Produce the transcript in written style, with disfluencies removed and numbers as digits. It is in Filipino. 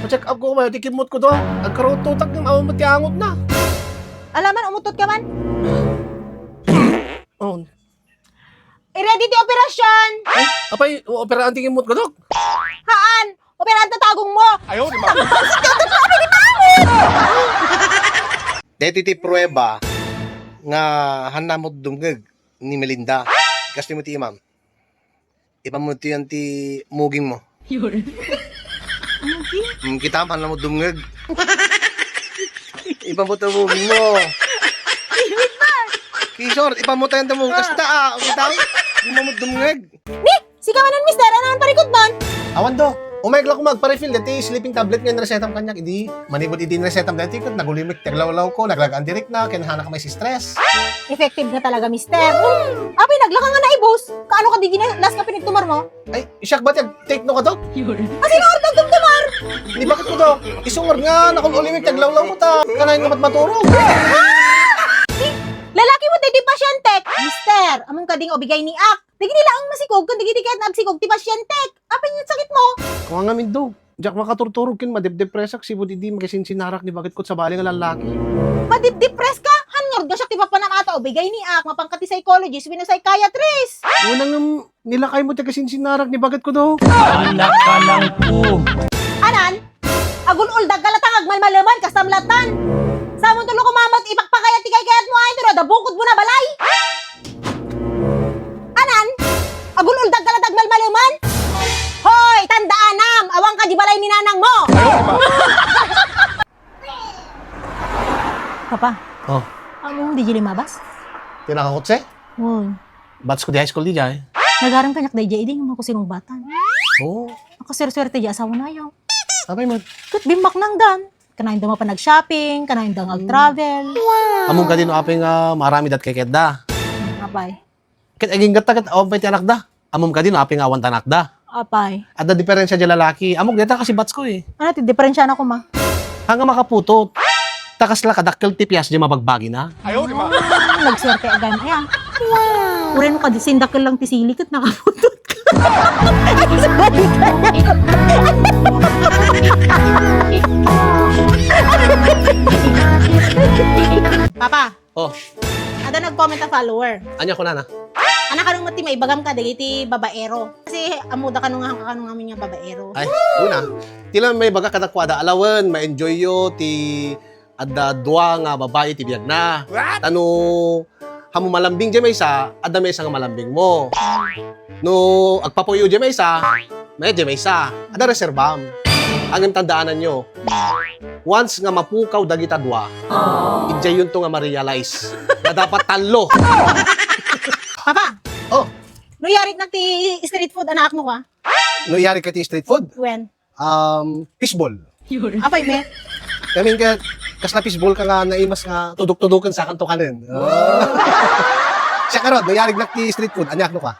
Ma-check up ko ba, tikimot ko do. Agkaroon tutak ng awa matiangot na. Alaman, umutot ka man. Oh. I-ready ti operasyon. Apay, opera ang tikimot ko, Dok. Haan, operahan tatagong mo. Ayaw, di ba? Dito ti prueba nga hanamot dumgag ni Melinda. Kasi mo ti imam. Ipamuti yan ti muging mo. Kita hanamot dumgag. Ipamuti ang muging mo. Kisor, ipamuti yan ti muging. Kasta kita hanamot dumgag. Ni, sigawanan mister, ano naman parikot nun? Awan do. Umayagla ko magpa-refill dati sleeping tablet nga naresetam kanya. Hindi manibod iti naresetam dati ko nagulimik taglaw-law ko naglagaan direct na kinahana ka may si stress. Effective na talaga mister. Abi, naglaka nga na ibos. Kaano ka di ginalas ka pinagtumar mo? Ay, isyak ba take no ka, Dok? Kasi naordag tumtumar. Di bakit ko, Dok? Isungor nga nakulimik taglaw-law mo ta. Kanayin nga maturog. Lalaki mo di pasyente. Mister, among kading obigay ni ak. Digi nila ang masikog kung digi kahit nagsikog ti pasyente. Apin yung sakit mo? Kung nga min, Dok. Diyak makaturturog kin madep-depresak si Budidi magasinsinharak ni bakit ko sa bali nga lalaki. Madip-depress ka? Hangord ka siya ti papanamata obigay ni ak. Mapangkati psychologist, wino psychiatrist. Unang nilakay mo tagasinsinharak ni bakit ko, Dok. Anak ka lang po. Anan? Agul-ul dagalatang agmalmalaman kasamlatan. Sa mong tulo kumamot ipakpakayat ti kayat mo ay pero dabukod mo na balay. Anan? Agul-ul dagalatang agmalmalaman? Hoy, tandaanam, awang ka di balay ni nanang mo. Papa, Oh, among di jili mabas? tinakakotse? Uy, Bats ko di high school di jay. nagaram kanyak day jay di mo ko sinong batan. Oo. Ako swerte di asawa na yaw. Sabay man. Kat bimak nang dan. Kanahin daw pa nag-shopping, kanahin daw mag-travel. Among ka din no aping marami dat kay da. Apay. Ket aging gata ket awan pa ti anak da. Among ka din no aping awan tanak da. Apay. Ada diferensya di lalaki. Among deta kasi bats ko eh. Ano, ti-diferensya na ko ma. Hanga makaputot. Takas la kadakkel ti piyas di mabagbagi na. Ayaw, di ba? Nagswerte agad. Ayan. Wow. Uren mo ka, sindakil lang ti sili kat nakaputot ka. Papa, Oh, ada nag-comment na follower. anya ko na. Anak kanong mati may bagam ka dagiti babaero. Kasi amuda kanong nga kanong amin nga babaero. Ay, una. Tila may baga kadakwada alawan, ma-enjoy yo ti adda dua nga babae ti biyag na. Ano hamo malambing di may isa, adda may isa nga malambing mo. No, agpapuyo di may isa, may di may isa. Adda reserbam. Ang tandaanan nyo, once nga mapukaw dagita dua, idjay yun to nga ma-realize na dapat talo. Papa, Oh, no yarit na ti street food anak mo ka? no yari ka ti street food? When? Fishball. Apay me? Kaming ka, kas na fishball ka nga naimas nga tudok-tudukan sa kanto kanin. Siya karod, no yari na ti street food, anyak no ka?